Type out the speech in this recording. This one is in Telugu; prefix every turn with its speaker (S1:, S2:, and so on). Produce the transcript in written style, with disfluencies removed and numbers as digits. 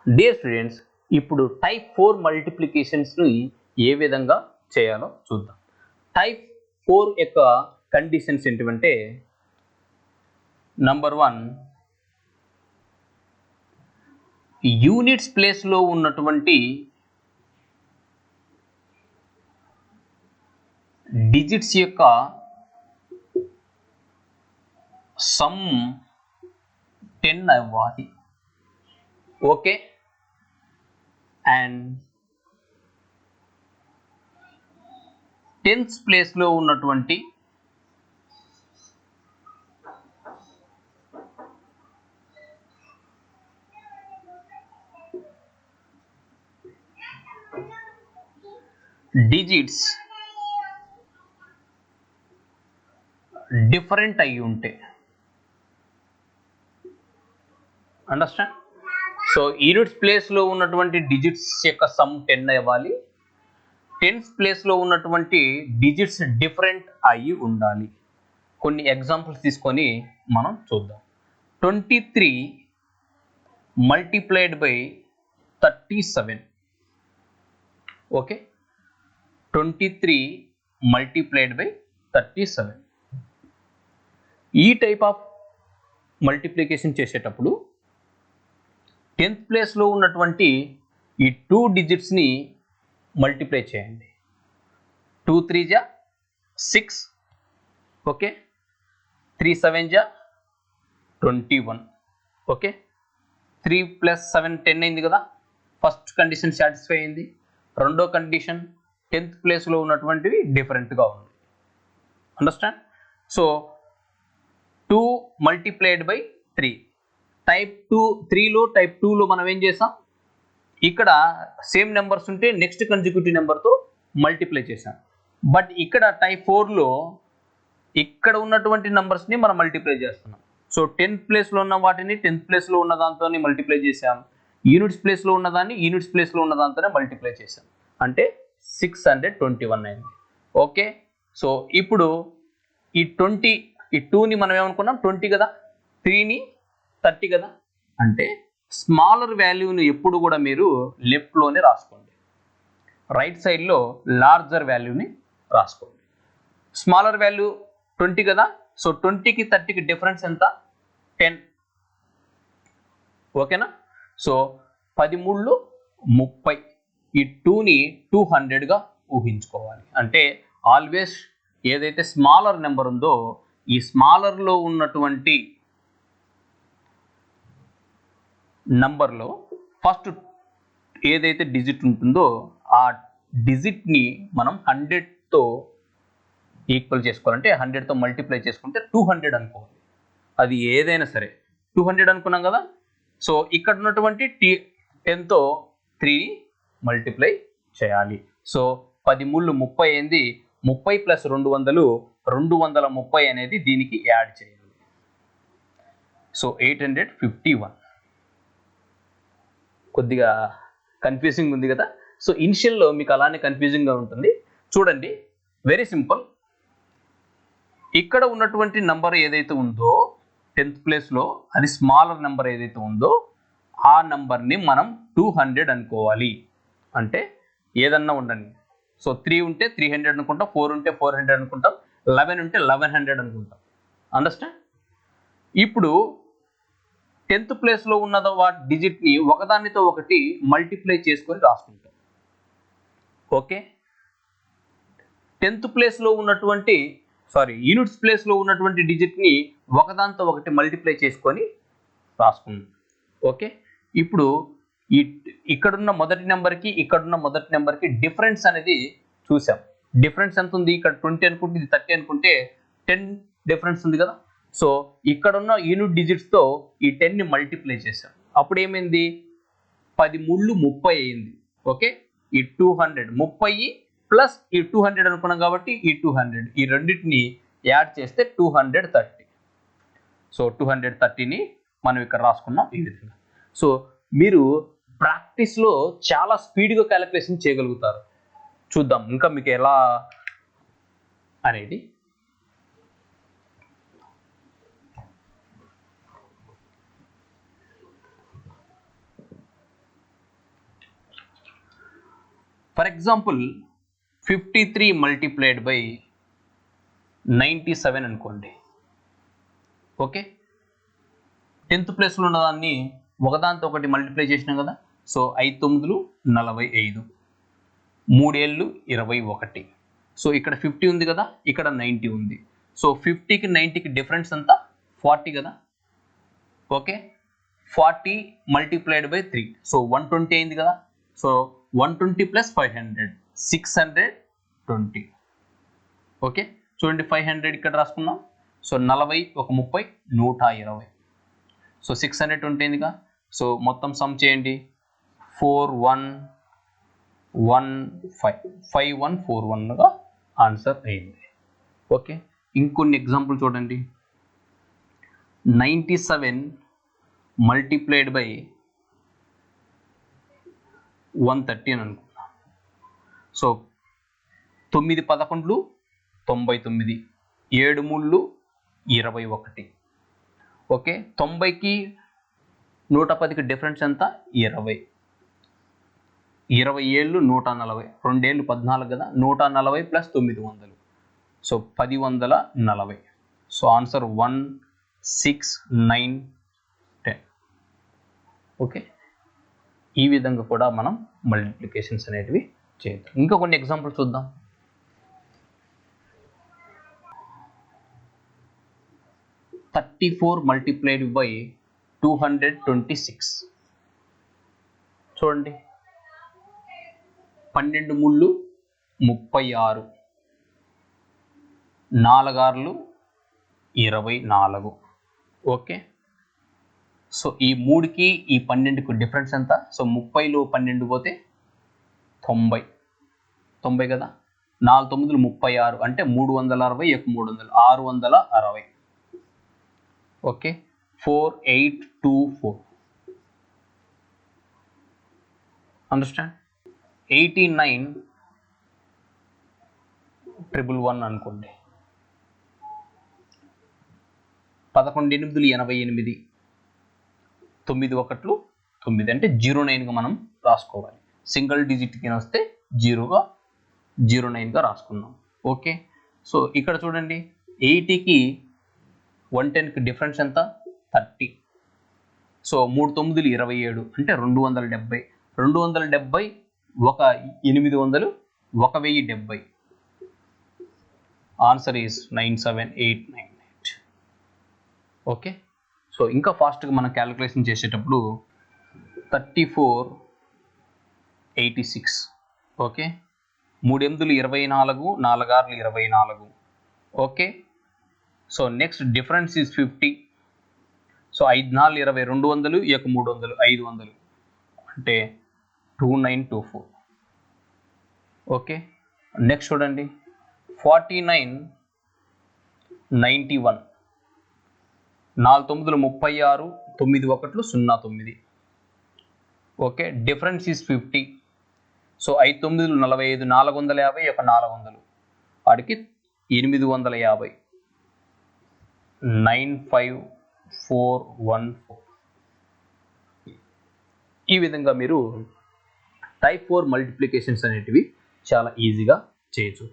S1: డియర్ స్టూడెంట్స్, ఇప్పుడు టైప్ 4 మల్టిప్లికేషన్స్ని ఏ విధంగా చేయాలో చూద్దాం. టైప్ 4 యొక్క కండిషన్స్ ఏంటంటే, నంబర్ 1, యూనిట్స్ ప్లేస్లో ఉన్నటువంటి డిజిట్స్ యొక్క సమ్ 10 అవ్వాలి. ఓకే, అండ్ టెన్స్ ప్లేస్లో ఉన్నటువంటి డిజిట్స్ డిఫరెంట్ అయి ఉంటే, అండర్స్టాండ్? సో యూనిట్స్ ప్లేస్లో ఉన్నటువంటి డిజిట్స్ యొక్క సమ్ 10 అవ్వాలి. టెన్స్ ప్లేస్లో ఉన్నటువంటి డిజిట్స్ డిఫరెంట్ అయి ఉండాలి. కొన్ని ఎగ్జాంపుల్స్ తీసుకొని మనం చూద్దాం. 23 multiplied by 37. Okay, 23 multiplied by 37. ఈ టైప్ ఆఫ్ మల్టిప్లికేషన్ చేసేటప్పుడు 10th ప్లేస్లో ఉన్నటువంటి ఈ 2 డిజిట్స్ని మల్టిప్లై చేయండి. 2 3 జా 6, ఓకే, 3 7 జా 21, ఓకే, 3 + 7 10 అయింది కదా. ఫస్ట్ కండిషన్ సాటిస్ఫై అయింది. రెండో కండిషన్ 10th ప్లేస్లో ఉన్నటువంటివి డిఫరెంట్గా ఉంది. Understand? So 2 multiplied by 3. Type 3లో టైప్ 2లో మనం ఏం చేసాం, ఇక్కడ సేమ్ నెంబర్స్ ఉంటే నెక్స్ట్ కన్సిక్యూటివ్ నెంబర్తో మల్టిప్లై చేసాం. బట్ ఇక్కడ టైప్ 4లో ఇక్కడ ఉన్నటువంటి నెంబర్స్ని మనం మల్టిప్లై చేస్తున్నాం. సో 10th ప్లేస్లో ఉన్న వాటిని 10th ప్లేస్లో ఉన్న దాంతో మల్టిప్లై చేసాం. యూనిట్స్ ప్లేస్లో ఉన్నదాన్ని యూనిట్స్ ప్లేస్లో ఉన్న దాంతోనే మల్టిప్లై చేసాం. అంటే 621 అయింది. ఓకే, సో ఇప్పుడు ఈ 20, ఈ 2ని మనం ఏమనుకున్నాం 20 కదా, 3ని 30 కదా. అంటే స్మాలర్ వాల్యూని ఎప్పుడు కూడా మీరు లెఫ్ట్లోనే రాసుకోండి, రైట్ సైడ్లో లార్జర్ వాల్యూని రాసుకోండి. స్మాలర్ వాల్యూ 20 కదా. సో 20కి 30కి డిఫరెన్స్ ఎంత? 10. ఓకేనా? సో 10 3 30. ఈ 2ని 200గా ఊహించుకోవాలి. అంటే ఆల్వేస్ ఏదైతే స్మాలర్ నెంబర్ ఉందో ఈ స్మాలర్లో ఉన్నటువంటి నంబర్లో ఫస్ట్ ఏదైతే డిజిట్ ఉంటుందో ఆ డిజిట్ని మనం 100తో ఈక్వల్ చేసుకోవాలంటే 100తో మల్టిప్లై చేసుకుంటే 200 అనుకోవాలి. అది ఏదైనా సరే 200 అనుకున్నాం కదా. సో ఇక్కడ ఉన్నటువంటి 10తో 3 మల్టిప్లై చేయాలి. సో 10 3 30 అయింది. 30 + 200 230 అనేది దీనికి యాడ్ చేయాలి. సో 851. కొద్దిగా కన్ఫ్యూజింగ్ ఉంది కదా. సో ఇనిషియల్లో మీకు అలానే కన్ఫ్యూజింగ్గా ఉంటుంది. చూడండి, వెరీ సింపుల్. ఇక్కడ ఉన్నటువంటి నంబర్ ఏదైతే ఉందో 10th ప్లేస్లో అది స్మాలర్ నెంబర్ ఏదైతే ఉందో ఆ నంబర్ని మనం 200 అనుకోవాలి. అంటే ఏదన్నా ఉండండి. సో 3 ఉంటే 300 అనుకుంటాం, 4 ఉంటే 400 అనుకుంటాం, 11 ఉంటే 1100 అనుకుంటాం. అండర్స్టాండ్? ఇప్పుడు 10th ప్లేస్లో ఉన్న వాటి డిజిట్ని ఒకదానితో ఒకటి మల్టిప్లై చేసుకొని రాసుకుంటాం. ఓకే, 10th ప్లేస్లో ఉన్నటువంటి యూనిట్స్ ప్లేస్లో ఉన్నటువంటి డిజిట్ని ఒకదానితో ఒకటి మల్టిప్లై చేసుకొని రాసుకుంటాం. ఓకే, ఇప్పుడు ఇక్కడున్న మొదటి నెంబర్కి ఇక్కడున్న మొదటి నెంబర్కి డిఫరెన్స్ అనేది చూసాం. డిఫరెన్స్ ఎంత ఉంది? ఇక్కడ 20 అనుకుంటే ఇది 30 అనుకుంటే 10 డిఫరెన్స్ ఉంది కదా. సో ఇక్కడున్న యూనిట్ డిజిట్స్తో ఈ 10ని మల్టిప్లై చేసాం. అప్పుడు ఏమైంది? 10 3 30 అయింది. ఓకే, ఈ 200 30 ప్లస్ ఈ 200 అనుకున్నాం కాబట్టి ఈ 200 ఈ రెండింటిని యాడ్ చేస్తే 230. సో 230ని మనం ఇక్కడ రాసుకున్నాం ఈ విధంగా. సో మీరు ప్రాక్టీస్లో చాలా స్పీడ్గా క్యాలిక్యులేషన్ చేయగలుగుతారు. చూద్దాం ఇంకా మీకు ఎలా అనేది. ఫర్ ఎగ్జాంపుల్ 53 మల్టిప్లైడ్ బై 97 అనుకోండి. ఓకే, 10th ప్లేస్లో ఉన్నదాన్ని ఒకదాంతో ఒకటి మల్టిప్లై చేసినాం కదా. సో 5 9 45, 3 ఏళ్ళు 21. సో ఇక్కడ 50 ఉంది కదా, ఇక్కడ 90 ఉంది. సో 50కి 90కి డిఫరెన్స్ ఎంత? 40 కదా. ఓకే, 40 మల్టిప్లైడ్ బై 3, సో 120 అయింది కదా. So 120 plus 500 620. ఓకే, చూడండి 500 ఇక్కడ రాసుకున్నాం. సో 40 ఒక 30 120. సో 620 అయిందిగా. సో మొత్తం సమ్ చేయండి. 5141గా ఆన్సర్ అయింది. ఓకే, ఇంకొన్ని ఎగ్జాంపుల్ చూడండి. 97 మల్టిప్లైడ్ బై 130 అని అనుకుందాం. సో 9 11 99, 7 3 21. ఓకే, 90కి 110కి డిఫరెన్స్ ఎంత? 20. 20 ఏళ్ళు 140, 2 ఏళ్ళు 14 కదా. 140 plus 900, so 1040. So answer 1 6 9 10. Okay, ఈ విధంగా కూడా మనం మల్టిప్లికేషన్స్ అనేటివి చేద్దాం. ఇంకా కొన్ని ఎగ్జాంపుల్స్ చూద్దాం. 34 మల్టిప్లైడ్ బై 226. చూడండి, 12 3 36, 4 6 24. ఓకే, సో ఈ 3కి ఈ 12కి డిఫరెన్స్ ఎంత? సో 30లో 12 పోతే 90 కదా. 4 9 36 అంటే 360 300 660. ఓకే, 4824. అండర్స్టాండ్? 89 111 అనుకోండి. 11 8 88, 9 1 9 అంటే 09గా మనం రాసుకోవాలి. సింగిల్ డిజిట్కి వస్తే 09గా రాసుకున్నాం. ఓకే, సో ఇక్కడ చూడండి 80కి 110కి డిఫరెన్స్ ఎంత? 30. సో 3 9 27 అంటే 270. 270 ఒక 800 1070. Answer is 97898. ఓకే, సో ఇంకా ఫాస్ట్గా మనం క్యాలిక్యులేషన్ చేసేటప్పుడు 3486. Okay, 3 8 24, 4 6 24. Okay, so next difference is 50. So 5 4 20, 200 1 300 500 అంటే 2924. ఓకే, నెక్స్ట్ చూడండి 49 91, 4 9 36, 9 1 09. Okay, difference is 50. సో 5 9 45, 450 1 400 వాడికి 850 95414. ఈ విధంగా మీరు టైప్ 4 మల్టిప్లికేషన్స్ అనేటివి చాలా ఈజీగా చేయొచ్చు.